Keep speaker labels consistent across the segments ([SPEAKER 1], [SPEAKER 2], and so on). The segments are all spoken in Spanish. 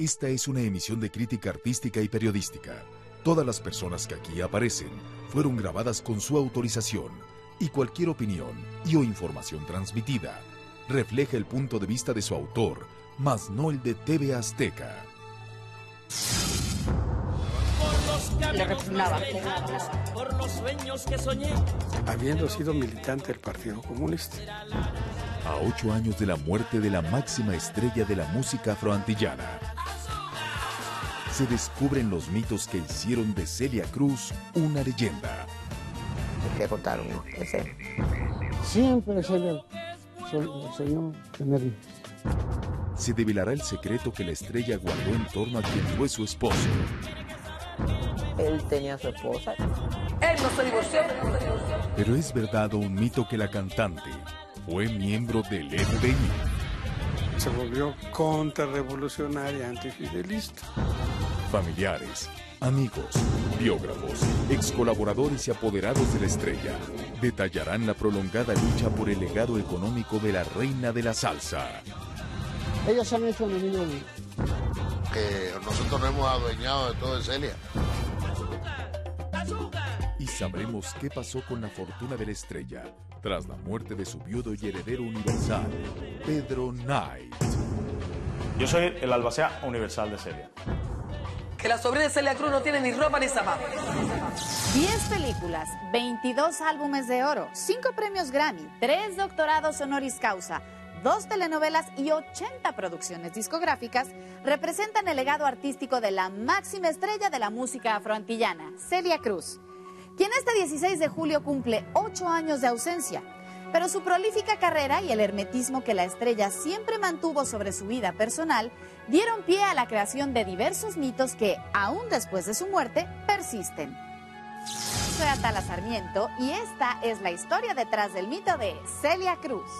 [SPEAKER 1] Esta es una emisión de crítica artística y periodística. Todas las personas que aquí aparecen fueron grabadas con su autorización y cualquier opinión y o información transmitida refleja el punto de vista de su autor, mas no el de TV Azteca.
[SPEAKER 2] Le repugnaba.
[SPEAKER 3] Por los sueños que soñé.
[SPEAKER 4] Habiendo sido militante del Partido Comunista.
[SPEAKER 1] A 8 años de la muerte de la máxima estrella de la música afroantillana, se descubren los mitos que hicieron de Celia Cruz una leyenda.
[SPEAKER 2] ¿Qué contaron?
[SPEAKER 4] Siempre Celia soñó tener hijos.
[SPEAKER 1] Se develará el secreto que la estrella guardó en torno a quien fue su esposo.
[SPEAKER 2] Él tenía a su esposa. Él no se divorció.
[SPEAKER 1] Pero es verdad o un mito que la cantante fue miembro del FBI.
[SPEAKER 4] Se volvió contrarrevolucionaria, antifidelista.
[SPEAKER 1] Familiares, amigos, biógrafos, ex colaboradores y apoderados de la estrella detallarán la prolongada lucha por el legado económico de la reina de la salsa.
[SPEAKER 4] Ellos se han hecho enemigos.
[SPEAKER 5] Que nosotros nos hemos adueñado de todo de Celia.
[SPEAKER 1] Y sabremos qué pasó con la fortuna de la estrella tras la muerte de su viudo y heredero universal, Pedro Knight.
[SPEAKER 6] Yo soy el albacea universal de Celia.
[SPEAKER 7] Que la sobrina de Celia Cruz no tiene ni ropa ni zapatos.
[SPEAKER 8] 10 películas, 22 álbumes de oro, 5 premios Grammy, 3 doctorados honoris causa, 2 telenovelas y 80 producciones discográficas representan el legado artístico de la máxima estrella de la música afroantillana, Celia Cruz, quien este 16 de julio cumple 8 años de ausencia. Pero su prolífica carrera y el hermetismo que la estrella siempre mantuvo sobre su vida personal dieron pie a la creación de diversos mitos que, aún después de su muerte, persisten. Soy Atala Sarmiento y esta es la historia detrás del mito de Celia Cruz.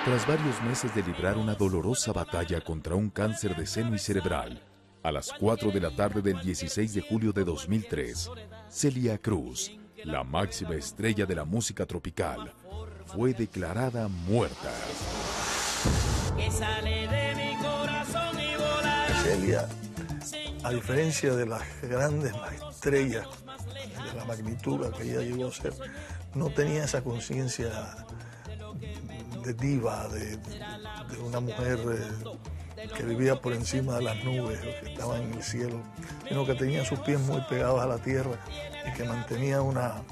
[SPEAKER 1] Tras varios meses de librar una dolorosa batalla contra un cáncer de seno y cerebral, a las 4 de la tarde del 16 de julio de 2003, Celia Cruz, la máxima estrella de la música tropical, fue declarada muerta.
[SPEAKER 9] Celia, a diferencia de las grandes estrellas de la magnitud que ella llegó a ser, no tenía esa conciencia de diva, de una mujer que vivía por encima de las nubes o que estaba en el cielo, sino que tenía sus pies muy pegados a la tierra y que mantenía una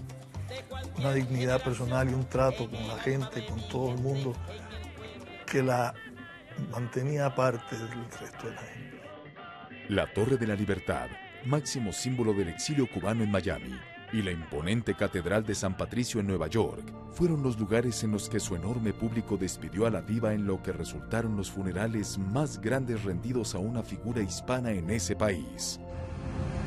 [SPEAKER 9] dignidad personal y un trato con la gente, con todo el mundo, que la mantenía aparte del resto de la gente.
[SPEAKER 1] La Torre de la Libertad, máximo símbolo del exilio cubano en Miami, y la imponente Catedral de San Patricio en Nueva York fueron los lugares en los que su enorme público despidió a la diva en lo que resultaron los funerales más grandes rendidos a una figura hispana en ese país.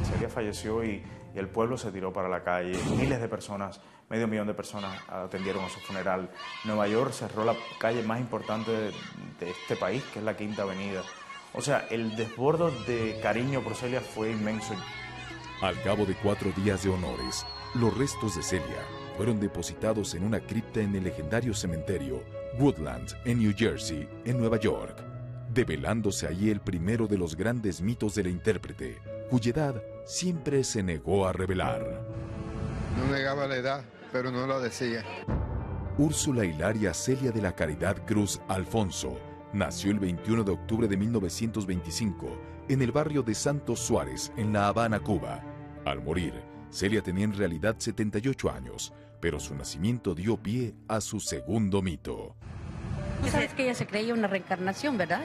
[SPEAKER 6] Celia falleció y el pueblo se tiró para la calle. Miles de personas, medio millón de personas atendieron a su funeral. Nueva York cerró la calle más importante de este país, que es la Quinta Avenida. O sea, el desbordo de cariño por Celia fue inmenso.
[SPEAKER 1] Al cabo de 4 días de honores, los restos de Celia fueron depositados en una cripta en el legendario cementerio Woodland, en New Jersey, en Nueva York, develándose allí el primero de los grandes mitos de la intérprete, cuya edad siempre se negó a revelar.
[SPEAKER 5] No negaba la edad, pero no lo decía.
[SPEAKER 1] Úrsula Hilaria Celia de la Caridad Cruz Alfonso nació el 21 de octubre de 1925 en el barrio de Santos Suárez, en La Habana, Cuba. Al morir, Celia tenía en realidad 78 años, pero su nacimiento dio pie a su segundo mito.
[SPEAKER 2] Tú sabes que ella se creía una reencarnación, ¿verdad?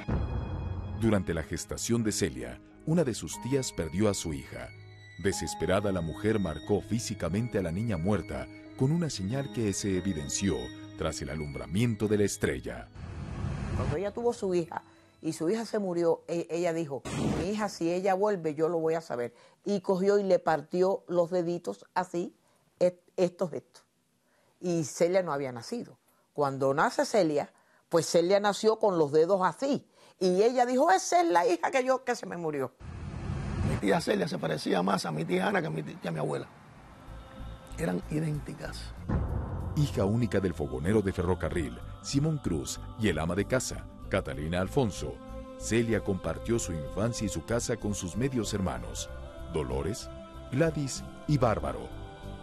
[SPEAKER 1] Durante la gestación de Celia, una de sus tías perdió a su hija. Desesperada, la mujer marcó físicamente a la niña muerta con una señal que se evidenció tras el alumbramiento de la estrella.
[SPEAKER 2] Cuando ella tuvo su hija y su hija se murió, ella dijo, mi hija, si ella vuelve, yo lo voy a saber. Y cogió y le partió los deditos así, estos. Y Celia no había nacido. Cuando nace Celia, pues Celia nació con los dedos así. Y ella dijo, esa es la hija que se me murió.
[SPEAKER 9] Mi tía Celia se parecía más a mi tía Ana que a mi abuela. Eran idénticas.
[SPEAKER 1] Hija única del fogonero de ferrocarril, Simón Cruz, y el ama de casa, Catalina Alfonso, Celia compartió su infancia y su casa con sus medios hermanos, Dolores, Gladys y Bárbaro,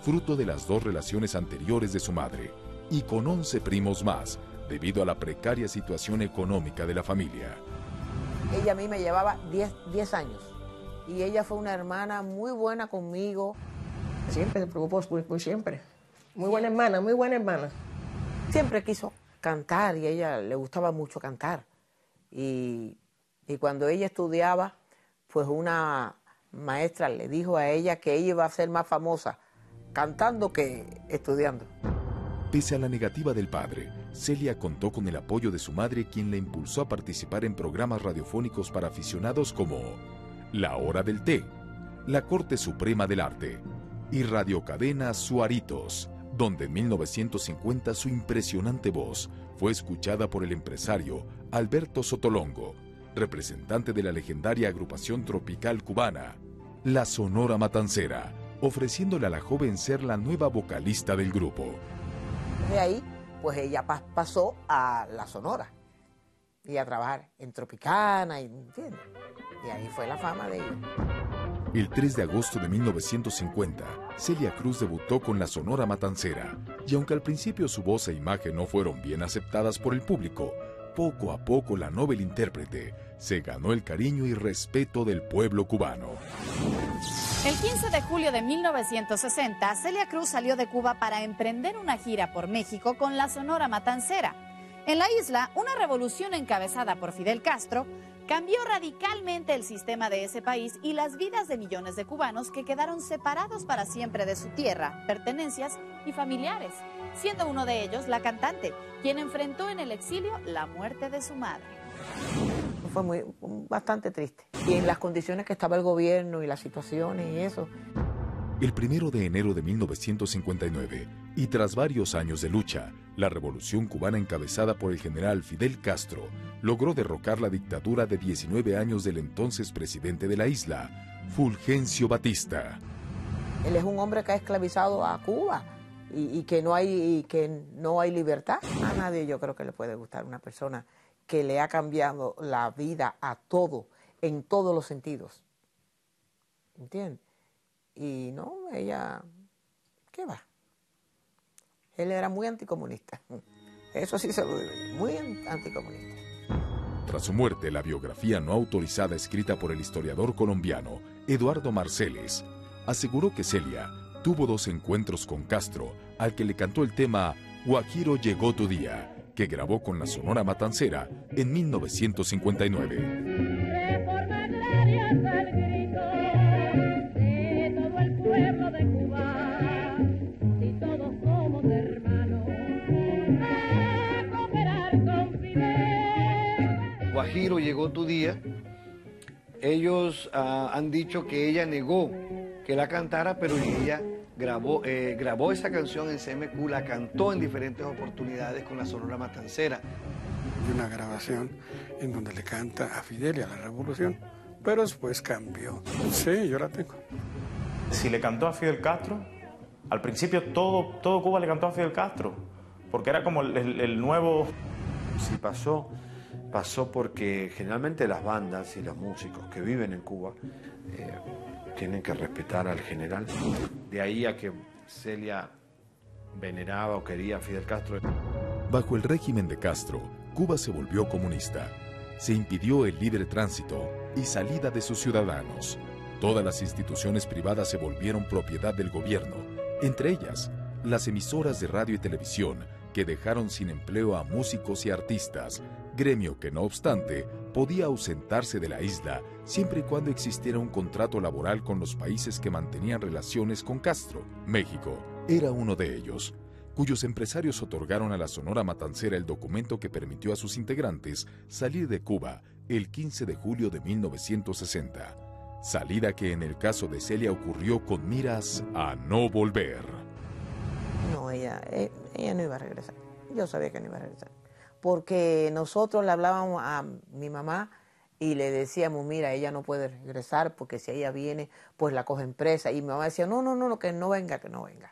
[SPEAKER 1] fruto de las 2 relaciones anteriores de su madre, y con 11 primos más, debido a la precaria situación económica de la familia.
[SPEAKER 2] Ella a mí me llevaba 10 años, y ella fue una hermana muy buena conmigo.
[SPEAKER 10] Siempre se preocupó, siempre. Muy buena hermana, muy buena hermana.
[SPEAKER 2] Siempre quiso cantar y a ella le gustaba mucho cantar. Y cuando ella estudiaba, pues una maestra le dijo a ella que ella iba a ser más famosa cantando que estudiando.
[SPEAKER 1] Pese a la negativa del padre, Celia contó con el apoyo de su madre, quien la impulsó a participar en programas radiofónicos para aficionados como La Hora del Té, La Corte Suprema del Arte y radiocadena Suaritos, donde en 1950 su impresionante voz fue escuchada por el empresario Alberto Sotolongo, representante de la legendaria agrupación tropical cubana, la Sonora Matancera, ofreciéndole a la joven ser la nueva vocalista del grupo.
[SPEAKER 2] De ahí, pues ella pasó a la Sonora y a trabajar en Tropicana, ¿entiendes? Y ahí fue la fama de ella.
[SPEAKER 1] El 3 de agosto de 1950, Celia Cruz debutó con la Sonora Matancera, y aunque al principio su voz e imagen no fueron bien aceptadas por el público, poco a poco la novel intérprete se ganó el cariño y respeto del pueblo cubano.
[SPEAKER 8] El 15 de julio de 1960, Celia Cruz salió de Cuba para emprender una gira por México con la Sonora Matancera. En la isla, una revolución encabezada por Fidel Castro cambió radicalmente el sistema de ese país y las vidas de millones de cubanos que quedaron separados para siempre de su tierra, pertenencias y familiares, siendo uno de ellos la cantante, quien enfrentó en el exilio la muerte de su madre.
[SPEAKER 2] Fue bastante triste. Y en las condiciones que estaba el gobierno y las situaciones y eso.
[SPEAKER 1] El 1 de enero de 1959, y tras varios años de lucha, la revolución cubana encabezada por el general Fidel Castro logró derrocar la dictadura de 19 años del entonces presidente de la isla, Fulgencio Batista.
[SPEAKER 2] Él es un hombre que ha esclavizado a Cuba y que no hay libertad. A nadie yo creo que le puede gustar una persona que le ha cambiado la vida a todo, en todos los sentidos. ¿Entiendes? Y no, ella, ¿qué va? Él era muy anticomunista. Eso sí se lo digo, muy anticomunista.
[SPEAKER 1] Tras su muerte, la biografía no autorizada escrita por el historiador colombiano Eduardo Marceles aseguró que Celia tuvo 2 encuentros con Castro, al que le cantó el tema Guajiro llegó tu día, que grabó con la Sonora Matancera en 1959.
[SPEAKER 11] Guajiro llegó tu día. Ellos han dicho que ella negó que la cantara, pero ella grabó esa canción en CMQ, la cantó en diferentes oportunidades con la Sonora Matancera.
[SPEAKER 4] Y una grabación en donde le canta a Fidel y a la revolución, pero después cambió. Sí, yo la tengo.
[SPEAKER 6] Si le cantó a Fidel Castro, al principio todo Cuba le cantó a Fidel Castro, porque era como el nuevo...
[SPEAKER 12] Si pasó porque generalmente las bandas y los músicos que viven en Cuba tienen que respetar al general. De ahí a que Celia veneraba o quería a Fidel Castro.
[SPEAKER 1] Bajo el régimen de Castro, Cuba se volvió comunista. Se impidió el libre tránsito y salida de sus ciudadanos. Todas las instituciones privadas se volvieron propiedad del gobierno, entre ellas las emisoras de radio y televisión, que dejaron sin empleo a músicos y artistas, gremio que no obstante podía ausentarse de la isla siempre y cuando existiera un contrato laboral con los países que mantenían relaciones con Castro. México era uno de ellos, cuyos empresarios otorgaron a la Sonora Matancera el documento que permitió a sus integrantes salir de Cuba el 15 de julio de 1960. Salida que en el caso de Celia ocurrió con miras a no volver.
[SPEAKER 2] No, ella no iba a regresar. Yo sabía que no iba a regresar. Porque nosotros le hablábamos a mi mamá y le decíamos, mira, ella no puede regresar porque si ella viene, pues la cogen presa. Y mi mamá decía, no, que no venga, que no venga.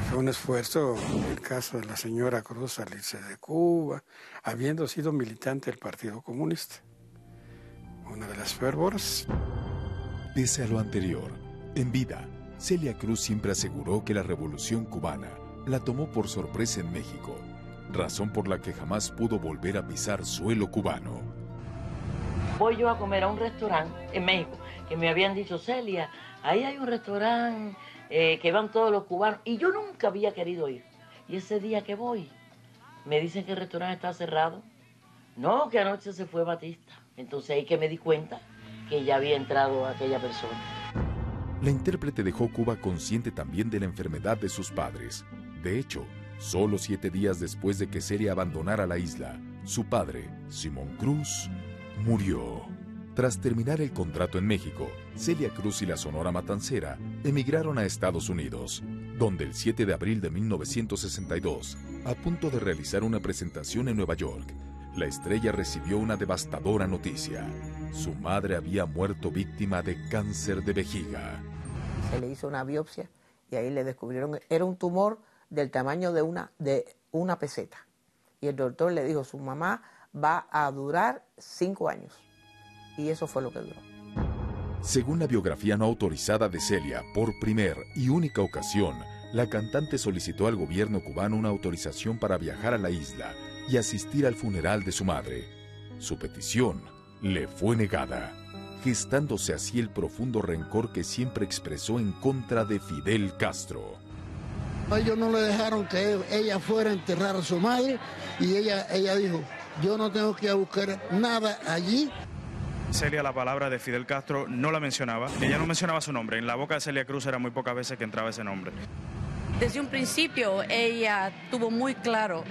[SPEAKER 4] Fue un esfuerzo, en el caso de la señora Cruz, salirse de Cuba, habiendo sido militante del Partido Comunista. Una de las fervoras.
[SPEAKER 1] Pese a lo anterior, en vida, Celia Cruz siempre aseguró que la Revolución Cubana la tomó por sorpresa en México, razón por la que jamás pudo volver a pisar suelo cubano.
[SPEAKER 13] Voy yo a comer a un restaurante en México, que me habían dicho, Celia, ahí hay un restaurante que van todos los cubanos, y yo nunca había querido ir. Y ese día que voy, me dicen que el restaurante está cerrado. No, que anoche se fue Batista. Entonces ahí que me di cuenta que ya había entrado aquella persona.
[SPEAKER 1] La intérprete dejó Cuba consciente también de la enfermedad de sus padres. De hecho, solo 7 días después de que Celia abandonara la isla, su padre, Simón Cruz, murió. Tras terminar el contrato en México, Celia Cruz y la Sonora Matancera emigraron a Estados Unidos, donde el 7 de abril de 1962, a punto de realizar una presentación en Nueva York, la estrella recibió una devastadora noticia. Su madre había muerto víctima de cáncer de vejiga.
[SPEAKER 2] Se le hizo una biopsia y ahí le descubrieron, era un tumor del tamaño de una peseta. Y el doctor le dijo, su mamá va a durar 5 años. Y eso fue lo que duró.
[SPEAKER 1] Según la biografía no autorizada de Celia, por primer y única ocasión, la cantante solicitó al gobierno cubano una autorización para viajar a la isla y asistir al funeral de su madre. Su petición le fue negada, gestándose así el profundo rencor que siempre expresó en contra de Fidel Castro.
[SPEAKER 14] Ellos no le dejaron que ella fuera a enterrar a su madre y ella dijo, yo no tengo que ir a buscar nada allí.
[SPEAKER 6] Celia, la palabra de Fidel Castro no la mencionaba. Ella no mencionaba su nombre. En la boca de Celia Cruz era muy pocas veces que entraba ese nombre.
[SPEAKER 15] Desde un principio ella tuvo muy claro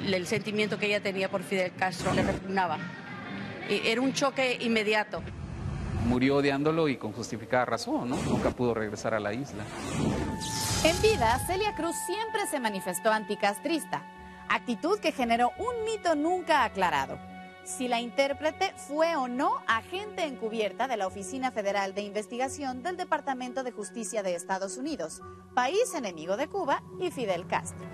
[SPEAKER 15] el sentimiento que ella tenía por Fidel Castro, le repugnaba. Era un choque inmediato.
[SPEAKER 16] Murió odiándolo y con justificada razón, ¿no? Nunca pudo regresar a la isla.
[SPEAKER 8] En vida, Celia Cruz siempre se manifestó anticastrista, actitud que generó un mito nunca aclarado. Si la intérprete fue o no agente encubierta de la Oficina Federal de Investigación del Departamento de Justicia de Estados Unidos, país enemigo de Cuba y Fidel Castro.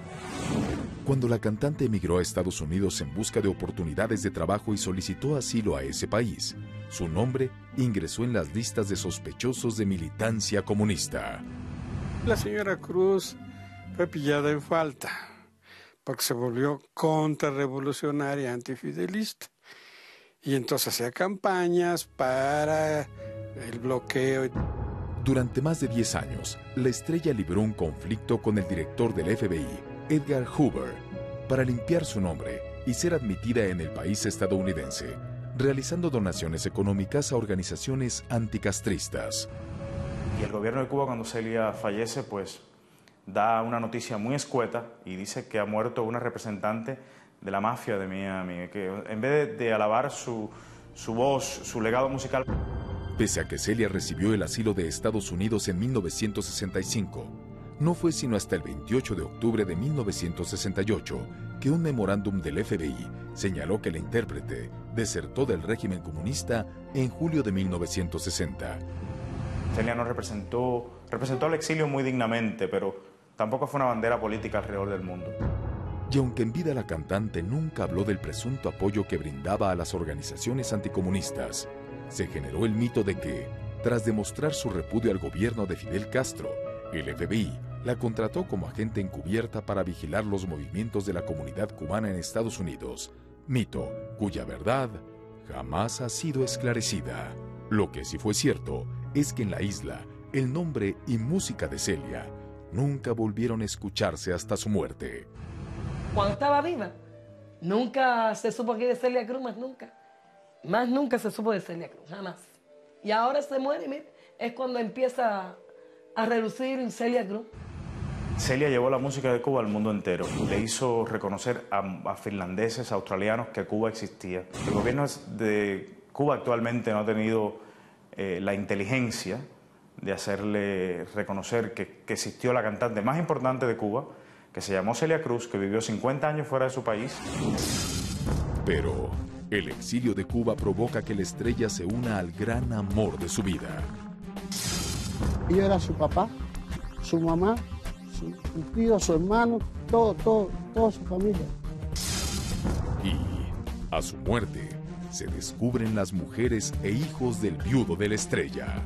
[SPEAKER 1] Cuando la cantante emigró a Estados Unidos en busca de oportunidades de trabajo y solicitó asilo a ese país, su nombre ingresó en las listas de sospechosos de militancia comunista.
[SPEAKER 4] La señora Cruz fue pillada en falta porque se volvió contrarrevolucionaria, antifidelista. Y entonces hacía campañas para el bloqueo.
[SPEAKER 1] Durante más de 10 años, la estrella libró un conflicto con el director del FBI, Edgar Hoover, para limpiar su nombre y ser admitida en el país estadounidense, realizando donaciones económicas a organizaciones anticastristas.
[SPEAKER 6] Y el gobierno de Cuba, cuando Celia fallece, pues da una noticia muy escueta y dice que ha muerto una representante de la mafia de Miami, que en vez de alabar su voz, su legado musical.
[SPEAKER 1] Pese a que Celia recibió el asilo de Estados Unidos en 1965, no fue sino hasta el 28 de octubre de 1968 que un memorándum del FBI señaló que la intérprete desertó del régimen comunista en julio de 1960.
[SPEAKER 6] Celia nos representó al exilio muy dignamente, pero tampoco fue una bandera política alrededor del mundo.
[SPEAKER 1] Y aunque en vida la cantante nunca habló del presunto apoyo que brindaba a las organizaciones anticomunistas, se generó el mito de que, tras demostrar su repudio al gobierno de Fidel Castro, el FBI la contrató como agente encubierta para vigilar los movimientos de la comunidad cubana en Estados Unidos, mito cuya verdad jamás ha sido esclarecida. Lo que sí fue cierto es que en la isla, el nombre y música de Celia nunca volvieron a escucharse hasta su muerte.
[SPEAKER 10] Cuando estaba viva, nunca se supo aquí de Celia Cruz, más nunca se supo de Celia Cruz, jamás. Y ahora se muere, mire, es cuando empieza a relucir Celia Cruz.
[SPEAKER 6] Celia llevó la música de Cuba al mundo entero. Le hizo reconocer a finlandeses, australianos, que Cuba existía. El gobierno de Cuba actualmente no ha tenido la inteligencia de hacerle reconocer que existió la cantante más importante de Cuba, que se llamó Celia Cruz, que vivió 50 años fuera de su país.
[SPEAKER 1] Pero el exilio de Cuba provoca que la estrella se una al gran amor de su vida.
[SPEAKER 14] Yo era su papá, su mamá, su tío, su hermano, toda su familia.
[SPEAKER 1] Y a su muerte se descubren las mujeres e hijos del viudo de la estrella.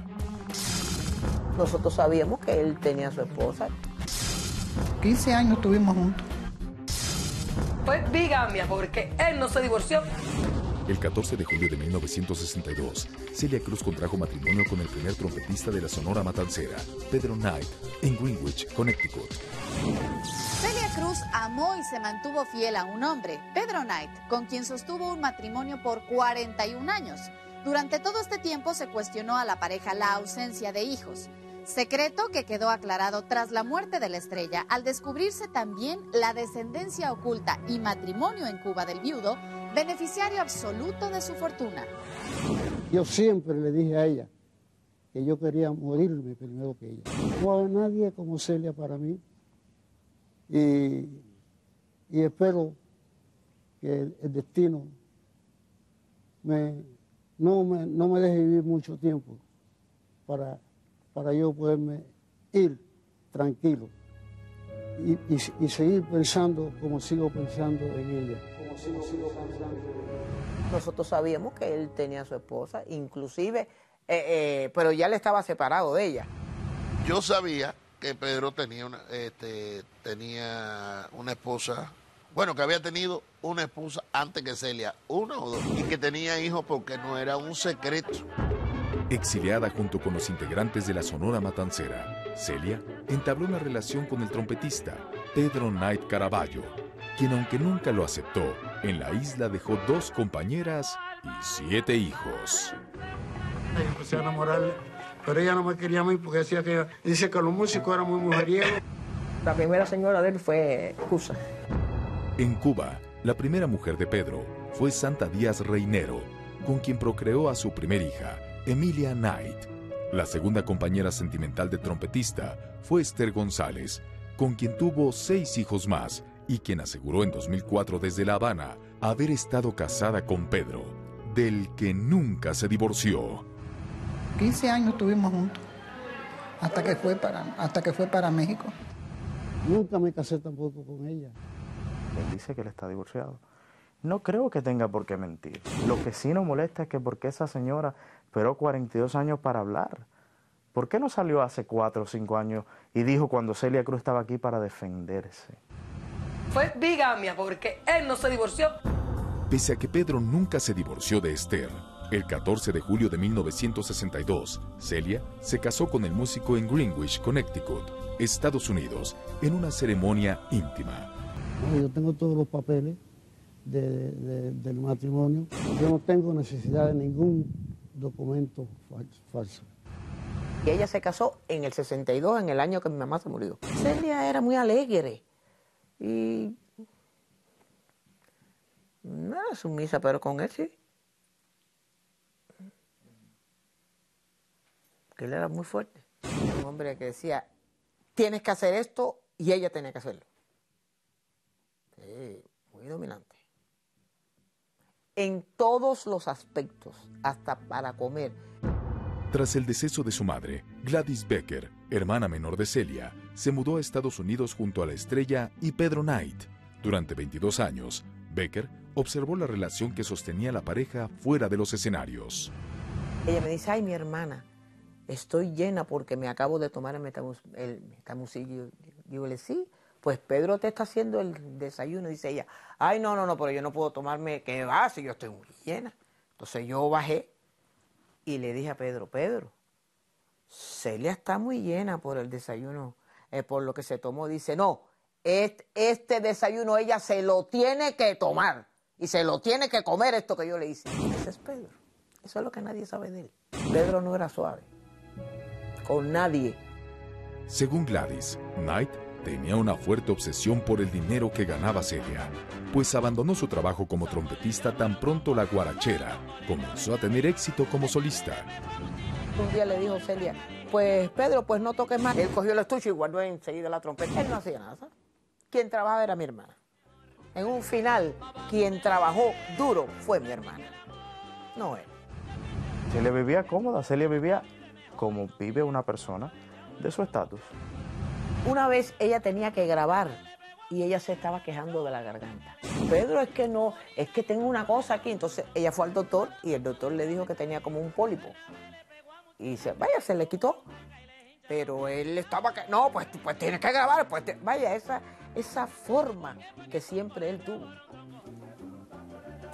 [SPEAKER 2] Nosotros sabíamos que él tenía a su esposa.
[SPEAKER 17] 15 años tuvimos juntos.
[SPEAKER 7] Fue bigamia porque él no se divorció.
[SPEAKER 1] El 14 de julio de 1962, Celia Cruz contrajo matrimonio con el primer trompetista de la Sonora Matancera, Pedro Knight, en Greenwich, Connecticut.
[SPEAKER 8] Celia Cruz amó y se mantuvo fiel a un hombre, Pedro Knight, con quien sostuvo un matrimonio por 41 años. Durante todo este tiempo se cuestionó a la pareja la ausencia de hijos. Secreto que quedó aclarado tras la muerte de la estrella al descubrirse también la descendencia oculta y matrimonio en Cuba del viudo, beneficiario absoluto de su fortuna.
[SPEAKER 14] Yo siempre le dije a ella que yo quería morirme primero que ella. No hay nadie como Celia para mí y espero que el destino no me deje vivir mucho tiempo para yo poderme ir tranquilo y seguir pensando como sigo pensando en ella.
[SPEAKER 2] Nosotros sabíamos que él tenía a su esposa, inclusive, pero ya le estaba separado de ella.
[SPEAKER 5] Yo sabía que Pedro tenía una esposa, bueno, que había tenido una esposa antes que Celia, una o dos, y que tenía hijos porque no era un secreto.
[SPEAKER 1] Exiliada junto con los integrantes de la Sonora Matancera, Celia entabló una relación con el trompetista Pedro Knight Caraballo, quien aunque nunca lo aceptó, en la isla dejó 2 compañeras y 7 hijos.
[SPEAKER 14] Yo empecé a enamorarle, pero ella no me quería a mí porque dice que los músicos eran muy mujeriegos.
[SPEAKER 2] La primera señora de él fue Cusa.
[SPEAKER 1] En Cuba, la primera mujer de Pedro fue Santa Díaz Reinero, con quien procreó a su primer hija, Emilia Knight. La segunda compañera sentimental de trompetista fue Esther González, con quien tuvo 6 hijos más y quien aseguró en 2004 desde La Habana haber estado casada con Pedro, del que nunca se divorció.
[SPEAKER 17] 15 años tuvimos juntos, hasta que fue para México.
[SPEAKER 14] Nunca me casé tampoco con ella.
[SPEAKER 6] Él dice que él está divorciado. No creo que tenga por qué mentir. Lo que sí nos molesta es que porque esa señora esperó 42 años para hablar. ¿Por qué no salió hace 4 o 5 años y dijo cuando Celia Cruz estaba aquí para defenderse?
[SPEAKER 7] Fue bigamia porque él no se divorció.
[SPEAKER 1] Pese a que Pedro nunca se divorció de Esther, el 14 de julio de 1962, Celia se casó con el músico en Greenwich, Connecticut, Estados Unidos, en una ceremonia íntima.
[SPEAKER 14] Yo tengo todos los papeles del matrimonio. Yo no tengo necesidad de ningún documento falso.
[SPEAKER 2] Y ella se casó en el 62, en el año que mi mamá se murió. Celia era muy alegre y no era sumisa, pero con él sí. Que él era muy fuerte. Un hombre que decía, tienes que hacer esto, y ella tenía que hacerlo. Sí, muy dominante. En todos los aspectos, hasta para comer.
[SPEAKER 1] Tras el deceso de su madre, Gladys Becker, hermana menor de Celia, se mudó a Estados Unidos junto a la estrella y Pedro Knight. Durante 22 años, Becker observó la relación que sostenía la pareja fuera de los escenarios.
[SPEAKER 2] Ella me dice, ay, mi hermana, estoy llena porque me acabo de tomar el metamucil. Digo, sí, pues Pedro te está haciendo el desayuno. Dice ella, ay, no, pero yo no puedo tomarme, ¿qué va? Si yo estoy muy llena. Entonces yo bajé y le dije a Pedro, Celia está muy llena por el desayuno, por lo que se tomó. Dice, no, este desayuno ella se lo tiene que tomar y se lo tiene que comer esto que yo le hice. Ese es Pedro. Eso es lo que nadie sabe de él. Pedro no era suave con nadie.
[SPEAKER 1] Según Gladys, Knight tenía una fuerte obsesión por el dinero que ganaba Celia, pues abandonó su trabajo como trompetista tan pronto la guarachera comenzó a tener éxito como solista.
[SPEAKER 2] Un día le dijo Celia, pues Pedro, pues no toques más. Él cogió el estuche y guardó enseguida la trompeta. Él no hacía nada, ¿sabes? Quien trabajaba era mi hermana. En un final, quien trabajó duro fue mi hermana, no él.
[SPEAKER 6] Celia vivía cómoda, Celia vivía como vive una persona de su estatus.
[SPEAKER 2] Una vez ella tenía que grabar y ella se estaba quejando de la garganta. Pedro, es que no, es que tengo una cosa aquí. Entonces ella fue al doctor y el doctor le dijo que tenía como un pólipo. Y dice, vaya, se le quitó. Pero él estaba, no, pues tienes que grabar, vaya, esa forma que siempre él tuvo.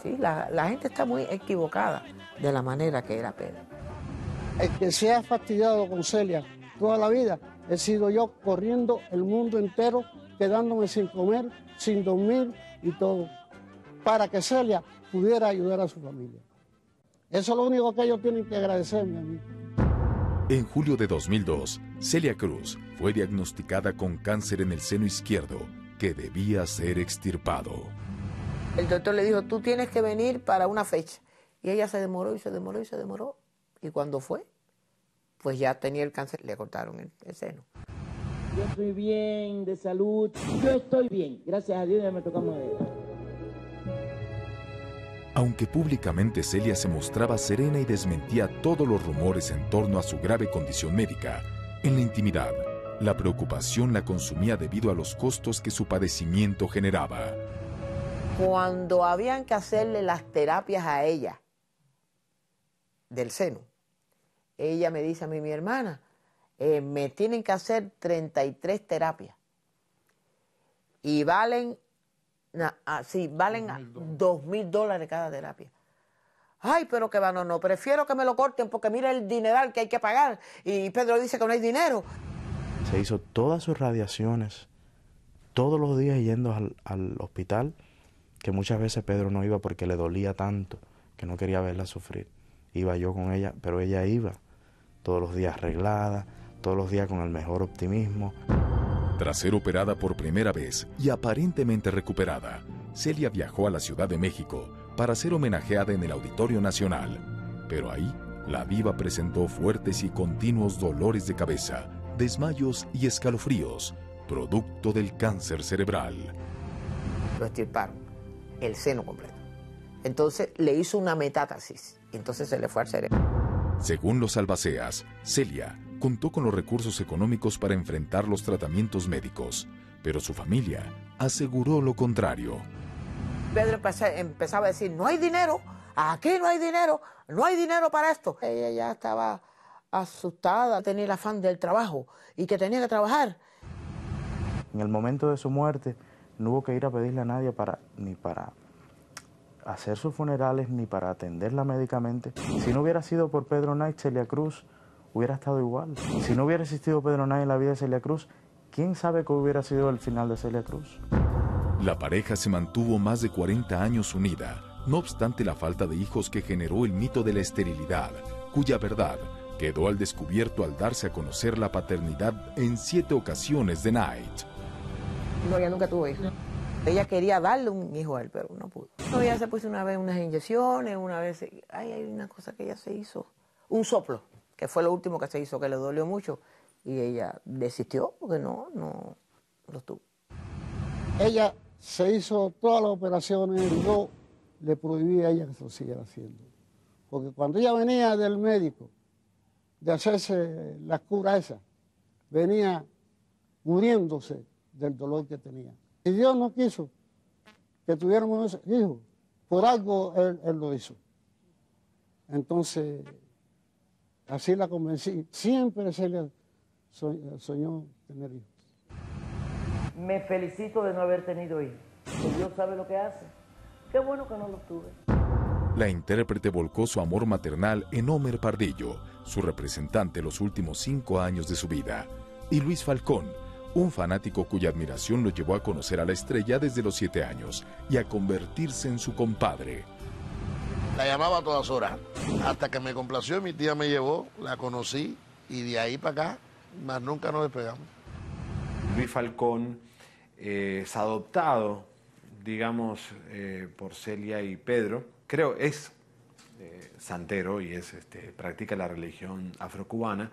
[SPEAKER 2] Sí, la gente está muy equivocada de la manera que era Pedro.
[SPEAKER 14] El que se ha fastidiado con Celia toda la vida he sido yo, corriendo el mundo entero, quedándome sin comer, sin dormir y todo, para que Celia pudiera ayudar a su familia. Eso es lo único que ellos tienen que agradecerme a mí.
[SPEAKER 1] En julio de 2002, Celia Cruz fue diagnosticada con cáncer en el seno izquierdo que debía ser extirpado.
[SPEAKER 2] El doctor le dijo, tú tienes que venir para una fecha. Y ella se demoró y se demoró y se demoró. Y cuando fue, pues ya tenía el cáncer, le cortaron el seno.
[SPEAKER 18] Yo estoy bien, de salud. Yo estoy bien. Gracias a Dios ya me toca madera.
[SPEAKER 1] Aunque públicamente Celia se mostraba serena y desmentía todos los rumores en torno a su grave condición médica, en la intimidad, la preocupación la consumía debido a los costos que su padecimiento generaba.
[SPEAKER 2] Cuando habían que hacerle las terapias a ella del seno, ella me dice a mí, mi hermana, me tienen que hacer 33 terapias y valen $2,000 cada terapia. Ay, pero que va, no, prefiero que me lo corten porque mira el dineral que hay que pagar. Y Pedro dice que no hay dinero.
[SPEAKER 6] Se hizo todas sus radiaciones, todos los días yendo al hospital, que muchas veces Pedro no iba porque le dolía tanto, que no quería verla sufrir. Iba yo con ella, pero ella iba todos los días arreglada, todos los días con el mejor optimismo.
[SPEAKER 1] Tras ser operada por primera vez y aparentemente recuperada, Celia viajó a la Ciudad de México para ser homenajeada en el Auditorio Nacional. Pero ahí, la diva presentó fuertes y continuos dolores de cabeza, desmayos y escalofríos, producto del cáncer cerebral.
[SPEAKER 2] Lo extirparon, el seno completo. Entonces le hizo una metástasis, entonces se le fue al cerebro.
[SPEAKER 1] Según los albaceas, Celia contó con los recursos económicos para enfrentar los tratamientos médicos, pero su familia aseguró lo contrario.
[SPEAKER 2] Pedro empezaba a decir, no hay dinero, aquí no hay dinero para esto. Ella ya estaba asustada, tenía el afán del trabajo y que tenía que trabajar.
[SPEAKER 6] En el momento de su muerte no hubo que ir a pedirle a nadie ni para hacer sus funerales ni para atenderla médicamente. Si no hubiera sido por Pedro Knight, Celia Cruz hubiera estado igual. Si no hubiera existido Pedro Knight en la vida de Celia Cruz, ¿quién sabe qué hubiera sido el final de Celia Cruz?
[SPEAKER 1] La pareja se mantuvo más de 40 años unida, no obstante la falta de hijos que generó el mito de la esterilidad, cuya verdad quedó al descubierto al darse a conocer la paternidad en 7 ocasiones de Knight.
[SPEAKER 2] No, ella nunca tuvo hijos. Ella quería darle un hijo a él, pero no pudo. Ella se puso una vez unas inyecciones, una vez... hay una cosa que ella se hizo, un soplo, que fue lo último que se hizo, que le dolió mucho, y ella desistió porque no lo tuvo.
[SPEAKER 14] Ella se hizo todas las operaciones y yo le prohibí a ella que se lo siguiera haciendo. Porque cuando ella venía del médico de hacerse la cura esa, venía muriéndose del dolor que tenía. Y Dios no quiso que tuviéramos ese hijo. Por algo él lo hizo. Entonces, así la convencí. Siempre Celia soñó tener hijos.
[SPEAKER 13] Me felicito de no haber tenido hijos. Que Dios sabe lo que hace. Qué bueno que no los tuve.
[SPEAKER 1] La intérprete volcó su amor maternal en Homer Pardillo, su representante los últimos 5 años de su vida, y Luis Falcón, un fanático cuya admiración lo llevó a conocer a la estrella desde los 7 años y a convertirse en su compadre.
[SPEAKER 5] La llamaba a todas horas, hasta que me complació, mi tía me llevó, la conocí y de ahí para acá, más nunca nos despegamos.
[SPEAKER 12] Luis Falcón es adoptado, digamos, por Celia y Pedro. Creo es santero y practica la religión afrocubana,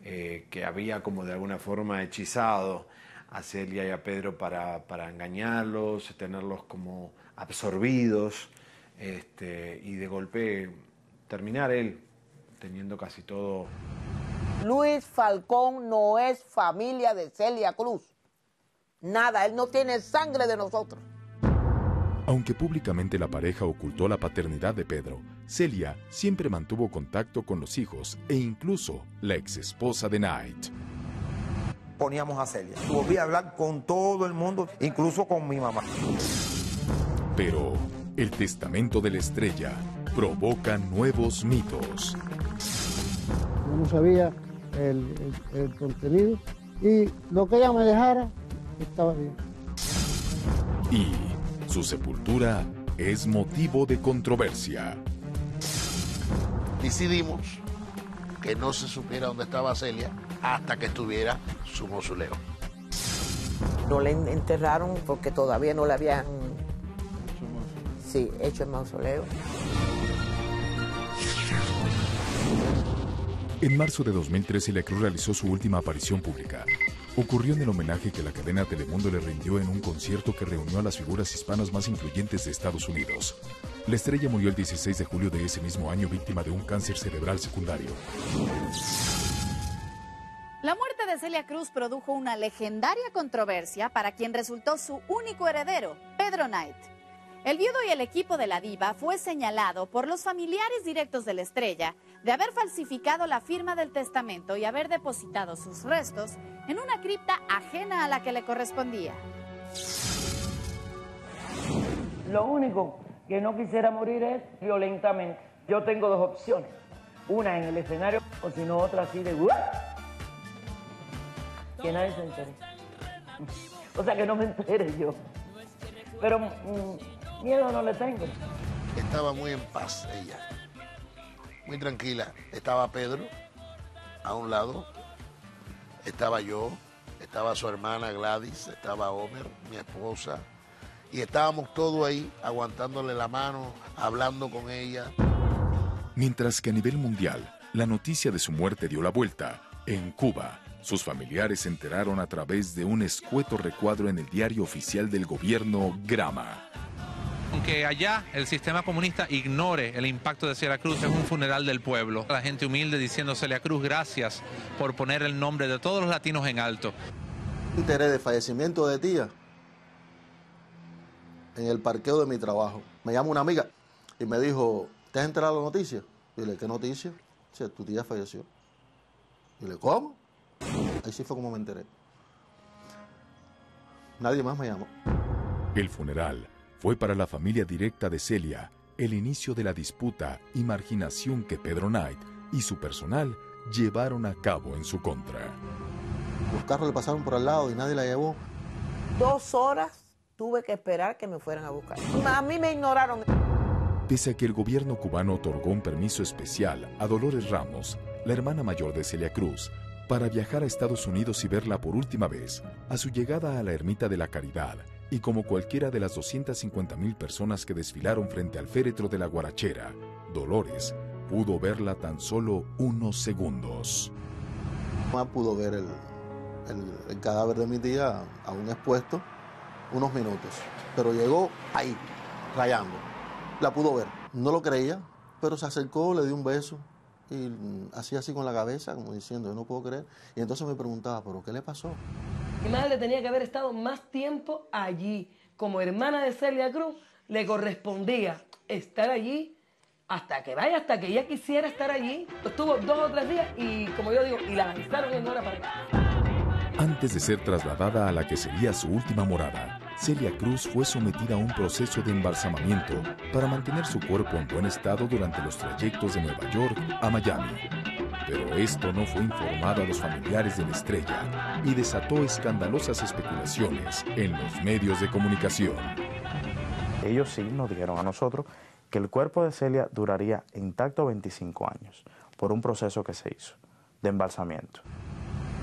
[SPEAKER 12] que había como de alguna forma hechizado a Celia y a Pedro para engañarlos, tenerlos como absorbidos, y de golpe terminar él teniendo casi todo.
[SPEAKER 2] Luis Falcón no es familia de Celia Cruz. Nada, él no tiene sangre de nosotros.
[SPEAKER 1] Aunque públicamente la pareja ocultó la paternidad de Pedro, Celia siempre mantuvo contacto con los hijos e incluso la exesposa de Knight.
[SPEAKER 19] Poníamos a Celia. Volví a hablar con todo el mundo, incluso con mi mamá.
[SPEAKER 1] Pero el testamento de la estrella provoca nuevos mitos.
[SPEAKER 14] Yo no sabía el contenido y lo que ella me dejara estaba bien.
[SPEAKER 1] Y su sepultura es motivo de controversia.
[SPEAKER 5] Decidimos que no se supiera dónde estaba Celia hasta que estuviera su mausoleo.
[SPEAKER 2] No le enterraron porque todavía no le habían hecho el mausoleo.
[SPEAKER 1] En marzo de 2013, Celia Cruz realizó su última aparición pública. Ocurrió en el homenaje que la cadena Telemundo le rindió en un concierto que reunió a las figuras hispanas más influyentes de Estados Unidos. La estrella murió el 16 de julio de ese mismo año víctima de un cáncer cerebral secundario.
[SPEAKER 8] La muerte de Celia Cruz produjo una legendaria controversia para quien resultó su único heredero, Pedro Knight. El viudo y el equipo de la diva fue señalado por los familiares directos de la estrella de haber falsificado la firma del testamento y haber depositado sus restos en una cripta ajena a la que le correspondía.
[SPEAKER 13] Lo único que no quisiera morir es violentamente. Yo tengo dos opciones. Una en el escenario o si no otra así de... que nadie se entere. O sea, que no me entere yo. Pero miedo no le tengo.
[SPEAKER 5] Estaba muy en paz ella, muy tranquila. Estaba Pedro a un lado, estaba yo, estaba su hermana Gladys, estaba Homer, mi esposa, y estábamos todos ahí aguantándole la mano, hablando con ella.
[SPEAKER 1] Mientras que a nivel mundial, la noticia de su muerte dio la vuelta. En Cuba, sus familiares se enteraron a través de un escueto recuadro en el diario oficial del gobierno, Grama.
[SPEAKER 20] Aunque allá el sistema comunista ignore el impacto de Celia Cruz, es un funeral del pueblo. La gente humilde diciendo: Celia Cruz, gracias por poner el nombre de todos los latinos en alto.
[SPEAKER 21] Me enteré del fallecimiento de tía en el parqueo de mi trabajo. Me llama una amiga y me dijo: ¿te has enterado de la noticia? Y le dije: ¿qué noticia? Dice: tu tía falleció. Y le dije: ¿cómo? Ahí sí fue como me enteré. Nadie más me llamó.
[SPEAKER 1] El funeral fue para la familia directa de Celia el inicio de la disputa y marginación que Pedro Knight y su personal llevaron a cabo en su contra.
[SPEAKER 21] Los carros le pasaron por al lado y nadie la llevó.
[SPEAKER 2] 2 horas tuve que esperar que me fueran a buscar. A mí me ignoraron.
[SPEAKER 1] Pese a que el gobierno cubano otorgó un permiso especial a Dolores Ramos, la hermana mayor de Celia Cruz, para viajar a Estados Unidos y verla por última vez, a su llegada a la Ermita de la Caridad, y como cualquiera de las 250,000 personas que desfilaron frente al féretro de la Guarachera, Dolores pudo verla tan solo unos segundos.
[SPEAKER 21] Mamá pudo ver el cadáver de mi tía aún expuesto unos minutos, pero llegó ahí, rayando. La pudo ver. No lo creía, pero se acercó, le dio un beso y hacía así con la cabeza, como diciendo: yo no puedo creer. Y entonces me preguntaba: ¿pero qué le pasó?
[SPEAKER 10] Mi madre tenía que haber estado más tiempo allí. Como hermana de Celia Cruz, le correspondía estar allí hasta que vaya, hasta que ella quisiera estar allí. Estuvo 2 o 3 días y, como yo digo, y la avisaron en hora para acá.
[SPEAKER 1] Antes de ser trasladada a la que sería su última morada, Celia Cruz fue sometida a un proceso de embalsamamiento para mantener su cuerpo en buen estado durante los trayectos de Nueva York a Miami. Pero esto no fue informado a los familiares de la estrella y desató escandalosas especulaciones en los medios de comunicación.
[SPEAKER 6] Ellos sí nos dijeron a nosotros que el cuerpo de Celia duraría intacto 25 años por un proceso que se hizo de embalsamiento.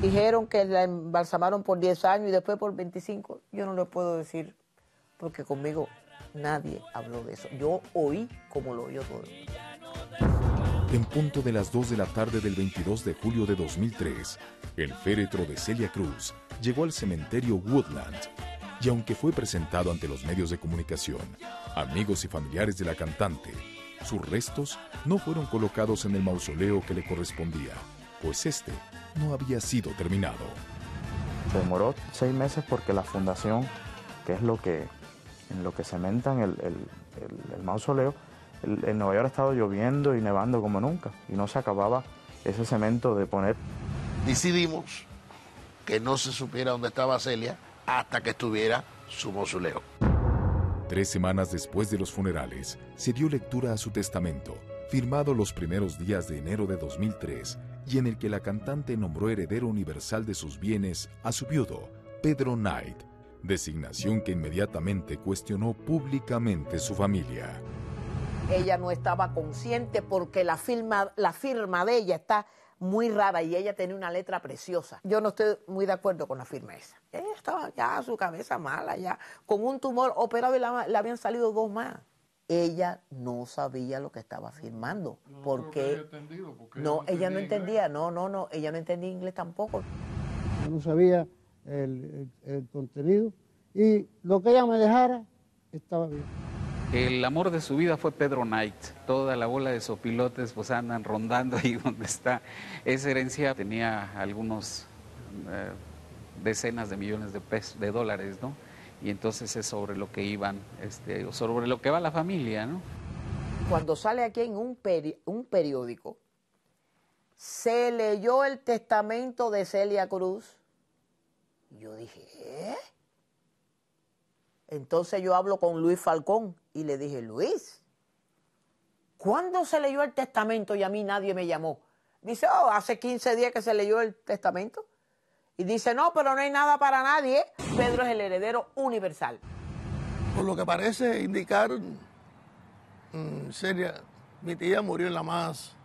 [SPEAKER 2] Dijeron que la embalsamaron por 10 años y después por 25. Yo no le puedo decir, porque conmigo nadie habló de eso. Yo oí como lo oyó todo el mundo.
[SPEAKER 1] En punto de las 2 de la tarde del 22 de julio de 2003, el féretro de Celia Cruz llegó al cementerio Woodland. Y aunque fue presentado ante los medios de comunicación, amigos y familiares de la cantante, sus restos no fueron colocados en el mausoleo que le correspondía, pues este no había sido terminado.
[SPEAKER 6] Se demoró 6 meses porque la fundación, que es en lo que cementan el mausoleo, en Nueva York ha estado lloviendo y nevando como nunca y no se acababa ese cemento de poner.
[SPEAKER 5] Decidimos que no se supiera dónde estaba Celia hasta que estuviera su mausoleo.
[SPEAKER 1] 3 semanas después de los funerales, se dio lectura a su testamento, firmado los primeros días de enero de 2003, y en el que la cantante nombró heredero universal de sus bienes a su viudo, Pedro Knight, designación que inmediatamente cuestionó públicamente su familia.
[SPEAKER 2] Ella no estaba consciente porque la firma de ella está muy rara y ella tenía una letra preciosa. Yo no estoy muy de acuerdo con la firma esa. Ella estaba ya su cabeza mala, ya con un tumor operado y le habían salido 2 más. Ella no sabía lo que estaba firmando. Porque no, ella no entendía, ella no entendía inglés tampoco.
[SPEAKER 14] Yo no sabía el contenido y lo que ella me dejara estaba bien.
[SPEAKER 16] El amor de su vida fue Pedro Knight. Toda la bola de sopilotes pues andan rondando ahí donde está. Esa herencia tenía algunos decenas de millones de dólares, ¿no? Y entonces es sobre lo que iban, sobre lo que va la familia, ¿no?
[SPEAKER 2] Cuando sale aquí en un periódico, se leyó el testamento de Celia Cruz. Yo dije, ¿eh? Entonces yo hablo con Luis Falcón y le dije, Luis, ¿cuándo se leyó el testamento y a mí nadie me llamó? Dice, hace 15 días que se leyó el testamento. Y dice, no, pero no hay nada para nadie. Pedro es el heredero universal.
[SPEAKER 21] Por lo que parece indicar, Celia, mi tía murió en la más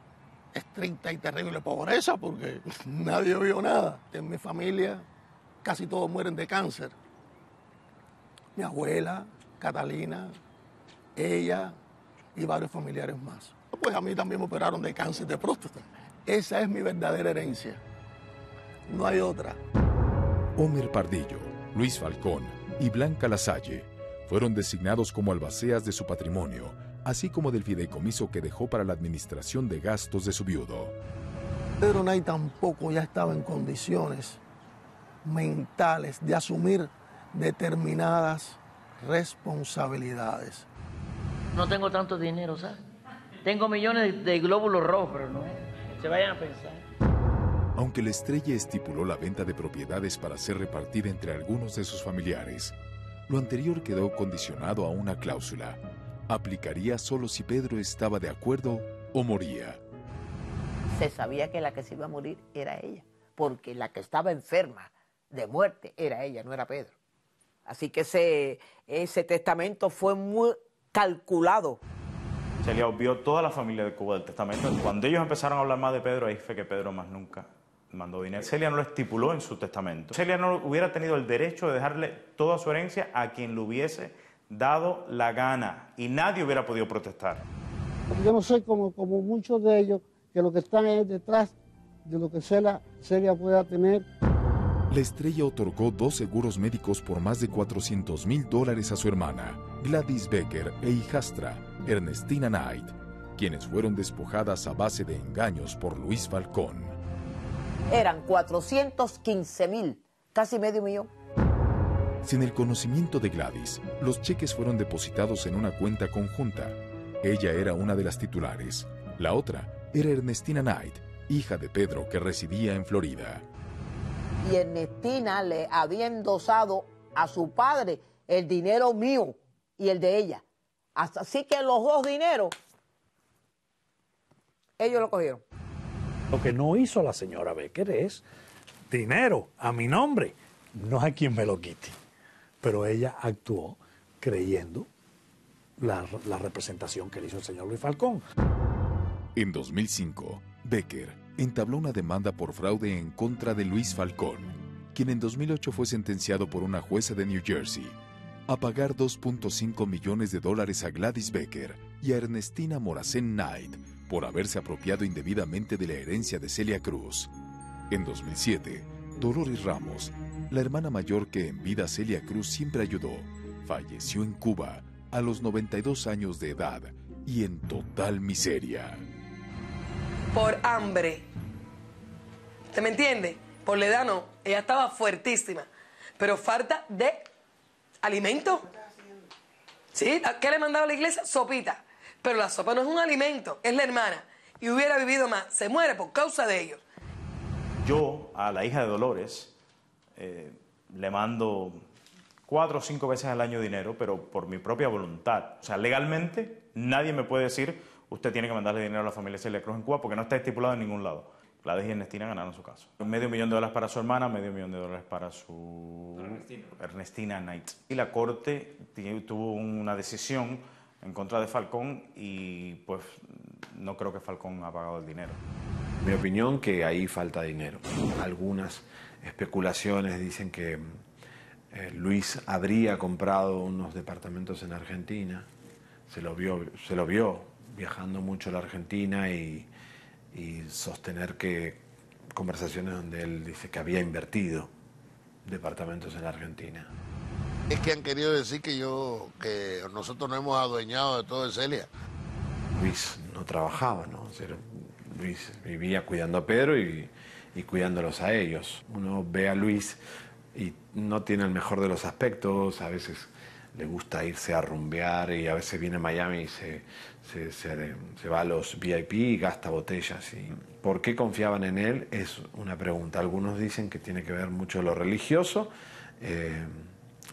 [SPEAKER 21] estricta y terrible pobreza porque nadie vio nada. En mi familia casi todos mueren de cáncer. Mi abuela, Catalina, ella y varios familiares más. Pues a mí también me operaron de cáncer de próstata. Esa es mi verdadera herencia. No hay otra.
[SPEAKER 1] Homer Pardillo, Luis Falcón y Blanca Lasalle fueron designados como albaceas de su patrimonio, así como del fideicomiso que dejó para la administración de gastos de su viudo.
[SPEAKER 21] Pedro Knight tampoco ya estaba en condiciones mentales de asumir determinadas responsabilidades.
[SPEAKER 13] No tengo tanto dinero, ¿sabes? Tengo millones de glóbulos rojos, pero no se vayan a pensar.
[SPEAKER 1] Aunque la estrella estipuló la venta de propiedades para ser repartida entre algunos de sus familiares, lo anterior quedó condicionado a una cláusula. Aplicaría solo si Pedro estaba de acuerdo o moría.
[SPEAKER 2] Se sabía que la que se iba a morir era ella, porque la que estaba enferma de muerte era ella, no era Pedro. Así que ese testamento fue muy calculado.
[SPEAKER 6] Celia obvió toda la familia de Cuba del testamento. Cuando ellos empezaron a hablar más de Pedro, ahí fue que Pedro más nunca mandó dinero. Celia no lo estipuló en su testamento. Celia no hubiera tenido el derecho de dejarle toda su herencia a quien le hubiese dado la gana y nadie hubiera podido protestar.
[SPEAKER 14] Yo no soy como muchos de ellos que lo que están es detrás de lo que Celia pueda tener.
[SPEAKER 1] La estrella otorgó 2 seguros médicos por más de $400,000 a su hermana, Gladys Becker, e hijastra, Ernestina Knight, quienes fueron despojadas a base de engaños por Luis Falcón.
[SPEAKER 2] Eran 415,000, casi medio millón.
[SPEAKER 1] Sin el conocimiento de Gladys, los cheques fueron depositados en una cuenta conjunta. Ella era una de las titulares. La otra era Ernestina Knight, hija de Pedro, que residía en Florida.
[SPEAKER 2] Y Ernestina le había endosado a su padre el dinero mío y el de ella. Así que los 2 dineros, ellos lo cogieron.
[SPEAKER 3] Lo que no hizo la señora Becker es dinero a mi nombre. No hay quien me lo quite. Pero ella actuó creyendo la representación que le hizo el señor Luis Falcón.
[SPEAKER 1] En 2005, Becker, entabló una demanda por fraude en contra de Luis Falcón, quien en 2008 fue sentenciado por una jueza de New Jersey a pagar $2.5 millones a Gladys Becker y a Ernestina Morazán Knight por haberse apropiado indebidamente de la herencia de Celia Cruz. En 2007, Dolores Ramos, la hermana mayor que en vida Celia Cruz siempre ayudó, falleció en Cuba a los 92 años de edad y en total miseria.
[SPEAKER 7] Por hambre. ¿Usted me entiende? Por la edad no. Ella estaba fuertísima. Pero falta de alimento. ¿Sí? ¿Qué le mandaba a la iglesia? Sopita. Pero la sopa no es un alimento, es la hermana. Y hubiera vivido más. Se muere por causa de ellos.
[SPEAKER 6] Yo a la hija de Dolores le mando 4 o 5 veces al año dinero, pero por mi propia voluntad. O sea, legalmente nadie me puede decir usted tiene que mandarle dinero a la familia Celia Cruz en Cuba porque no está estipulado en ningún lado. Gladys y Ernestina ganaron su caso. $500,000 para su hermana, $500,000 para su Ernestina Knight. Y la corte tuvo una decisión en contra de Falcón y pues no creo que Falcón ha pagado el dinero.
[SPEAKER 12] Mi opinión que ahí falta dinero. Algunas especulaciones dicen que Luis habría comprado unos departamentos en Argentina. Se lo vio viajando mucho a la Argentina y sostener que conversaciones donde él dice que había invertido departamentos en la Argentina.
[SPEAKER 5] Es que han querido decir que nosotros nos hemos adueñado de todo de Celia.
[SPEAKER 12] Luis no trabajaba, ¿no? O sea, Luis vivía cuidando a Pedro y cuidándolos a ellos. Uno ve a Luis y no tiene el mejor de los aspectos, a veces le gusta irse a rumbear y a veces viene a Miami y se va a los VIP y gasta botellas. Y ¿por qué confiaban en él? Es una pregunta. Algunos dicen que tiene que ver mucho lo religioso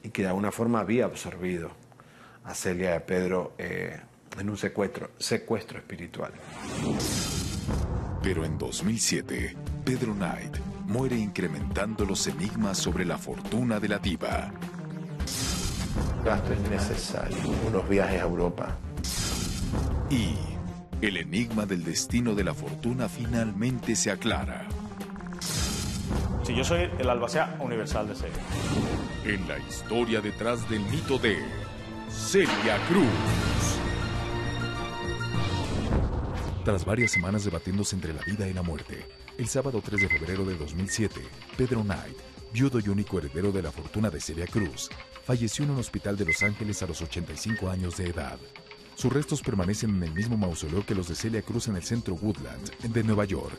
[SPEAKER 12] y que de alguna forma había absorbido a Celia y a Pedro en un secuestro espiritual.
[SPEAKER 1] Pero en 2007, Pedro Knight muere incrementando los enigmas sobre la fortuna de la diva.
[SPEAKER 9] Gasto innecesario, unos viajes a Europa.
[SPEAKER 1] Y el enigma del destino de la fortuna finalmente se aclara.
[SPEAKER 6] Sí, yo soy el albacea universal de Celia.
[SPEAKER 1] En la historia detrás del mito de Celia Cruz. Tras varias semanas debatiéndose entre la vida y la muerte, el sábado 3 de febrero de 2007, Pedro Knight, viudo y único heredero de la fortuna de Celia Cruz, falleció en un hospital de Los Ángeles a los 85 años de edad. Sus restos permanecen en el mismo mausoleo que los de Celia Cruz en el centro Woodland de Nueva York.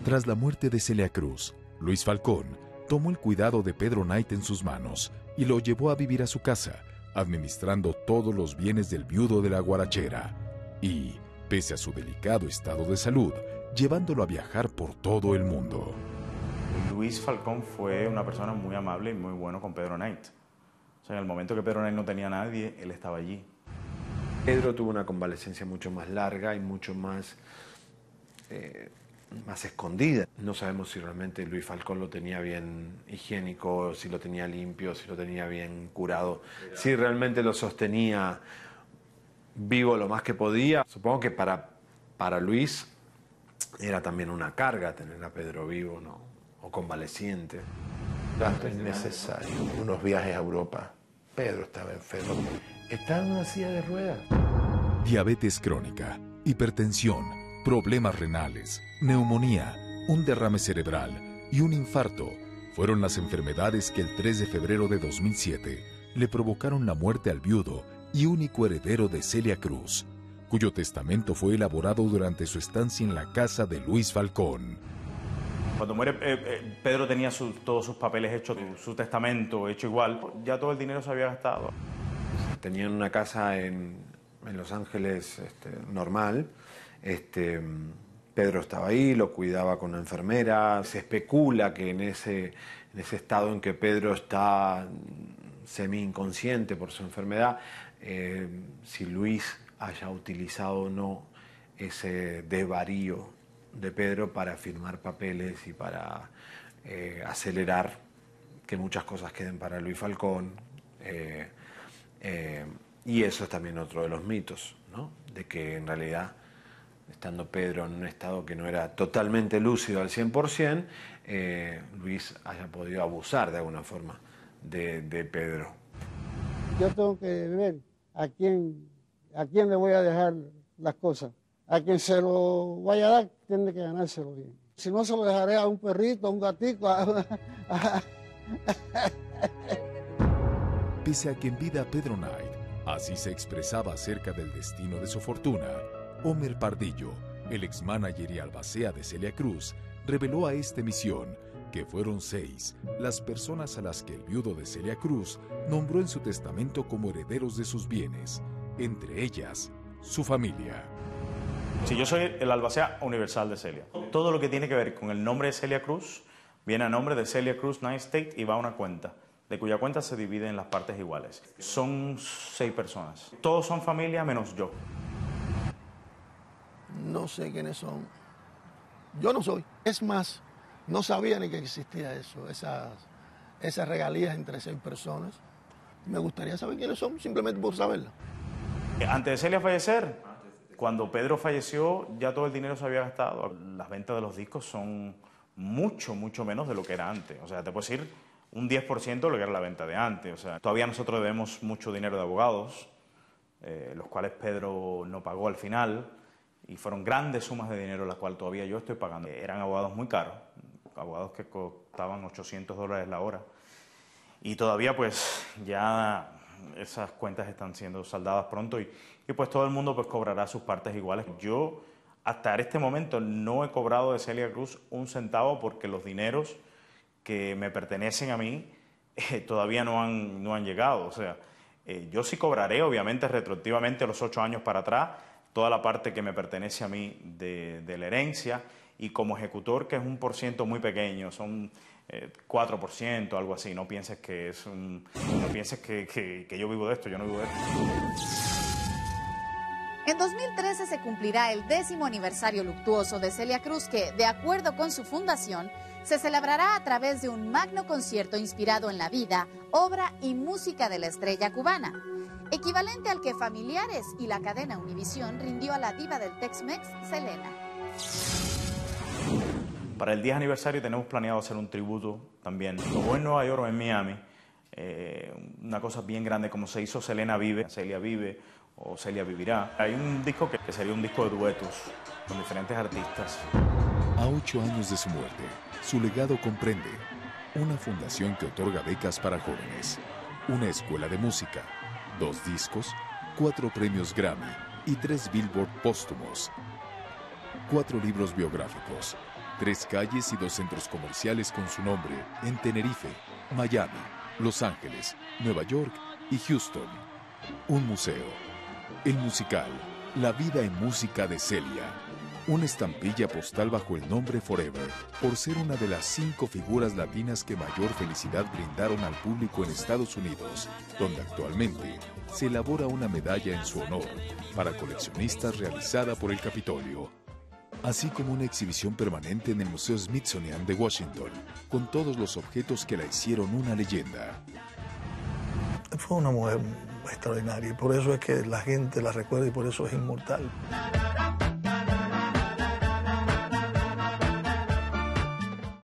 [SPEAKER 1] Tras la muerte de Celia Cruz, Luis Falcón tomó el cuidado de Pedro Knight en sus manos y lo llevó a vivir a su casa, administrando todos los bienes del viudo de la guarachera. Y, pese a su delicado estado de salud, llevándolo a viajar por todo el mundo.
[SPEAKER 6] Luis Falcón fue una persona muy amable y muy bueno con Pedro Knight. O sea, en el momento que Pedro Knight no tenía a nadie, él estaba allí.
[SPEAKER 12] Pedro tuvo una convalecencia mucho más larga y mucho más escondida. No sabemos si realmente Luis Falcón lo tenía bien higiénico, si lo tenía limpio, si lo tenía bien curado, si realmente lo sostenía vivo lo más que podía. Supongo que para Luis era también una carga tener a Pedro vivo, ¿no? O convaleciente.
[SPEAKER 9] Gasto innecesario, unos viajes a Europa. Pedro estaba enfermo. Estaba en una silla de ruedas.
[SPEAKER 1] Diabetes crónica, hipertensión, problemas renales, neumonía, un derrame cerebral y un infarto fueron las enfermedades que el 3 de febrero de 2007 le provocaron la muerte al viudo y único heredero de Celia Cruz, cuyo testamento fue elaborado durante su estancia en la casa de Luis Falcón.
[SPEAKER 6] Cuando muere Pedro tenía todos sus papeles hechos, su testamento hecho igual, ya todo el dinero se había gastado.
[SPEAKER 12] Tenían una casa en Los Ángeles normal. Pedro estaba ahí, lo cuidaba con una enfermera. Se especula que en ese estado en que Pedro está semi-inconsciente por su enfermedad, si Luis haya utilizado o no ese desvarío de Pedro para firmar papeles y para acelerar que muchas cosas queden para Luis Falcón. Y eso es también otro de los mitos, ¿no? De que en realidad estando Pedro en un estado que no era totalmente lúcido al 100%, Luis haya podido abusar de alguna forma de Pedro.
[SPEAKER 14] Yo tengo que ver a quién le voy a dejar las cosas. A quien se lo vaya a dar, tiene que ganárselo bien. Si no, se lo dejaré a un perrito, a un gatito.
[SPEAKER 1] Pese a que en vida Pedro Knight así se expresaba acerca del destino de su fortuna, Homer Pardillo, el ex-manager y albacea de Celia Cruz, reveló a esta emisión que fueron 6 las personas a las que el viudo de Celia Cruz nombró en su testamento como herederos de sus bienes, entre ellas su familia.
[SPEAKER 6] Sí, yo soy el albacea universal de Celia. Todo lo que tiene que ver con el nombre de Celia Cruz viene a nombre de Celia Cruz Knight Estate y va a una cuenta, de cuya cuenta se divide en las partes iguales. Son 6 personas. Todos son familia menos yo.
[SPEAKER 21] No sé quiénes son. Yo no soy. Es más, no sabía ni que existía eso, esas regalías entre 6 personas. Me gustaría saber quiénes son, simplemente por saberlo.
[SPEAKER 6] Antes de Celia fallecer, cuando Pedro falleció, ya todo el dinero se había gastado. Las ventas de los discos son mucho, mucho menos de lo que era antes. O sea, te puedo decir un 10% de lo que era la venta de antes. O sea, todavía nosotros debemos mucho dinero de abogados, los cuales Pedro no pagó al final, y fueron grandes sumas de dinero las cuales todavía yo estoy pagando. Eran abogados muy caros, abogados que costaban $800 la hora. Y todavía pues ya esas cuentas están siendo saldadas pronto y pues todo el mundo pues cobrará sus partes iguales. Yo hasta este momento no he cobrado de Celia Cruz un centavo porque los dineros que me pertenecen a mí todavía no han llegado. O sea, yo sí cobraré obviamente retroactivamente los 8 años para atrás toda la parte que me pertenece a mí de la herencia, y como ejecutor, que es un % muy pequeño, son 4%, algo así. No pienses que es no pienses que yo vivo de esto, yo no vivo de esto.
[SPEAKER 8] En 2013 se cumplirá el 10º aniversario luctuoso de Celia Cruz, que, de acuerdo con su fundación, se celebrará a través de un magno concierto inspirado en la vida, obra y música de la estrella cubana, equivalente al que Familiares y la cadena Univisión rindió a la diva del Tex-Mex, Selena.
[SPEAKER 6] Para el 10 aniversario tenemos planeado hacer un tributo también, o en Nueva York o en Miami, una cosa bien grande como se hizo Selena Vive, Celia Vive o Celia Vivirá. Hay un disco que sería un disco de duetos con diferentes artistas.
[SPEAKER 1] A 8 años de su muerte, su legado comprende una fundación que otorga becas para jóvenes, una escuela de música, 2 discos, 4 premios Grammy y 3 Billboard póstumos, 4 libros biográficos, 3 calles y 2 centros comerciales con su nombre en Tenerife, Miami, Los Ángeles, Nueva York y Houston. Un museo, el musical, La vida en música de Celia. Una estampilla postal bajo el nombre Forever, por ser una de las 5 figuras latinas que mayor felicidad brindaron al público en Estados Unidos, donde actualmente se elabora una medalla en su honor para coleccionistas realizada por el Capitolio, así como una exhibición permanente en el Museo Smithsonian de Washington, con todos los objetos que la hicieron una leyenda.
[SPEAKER 11] Fue una mujer extraordinaria y por eso es que la gente la recuerda y por eso es inmortal.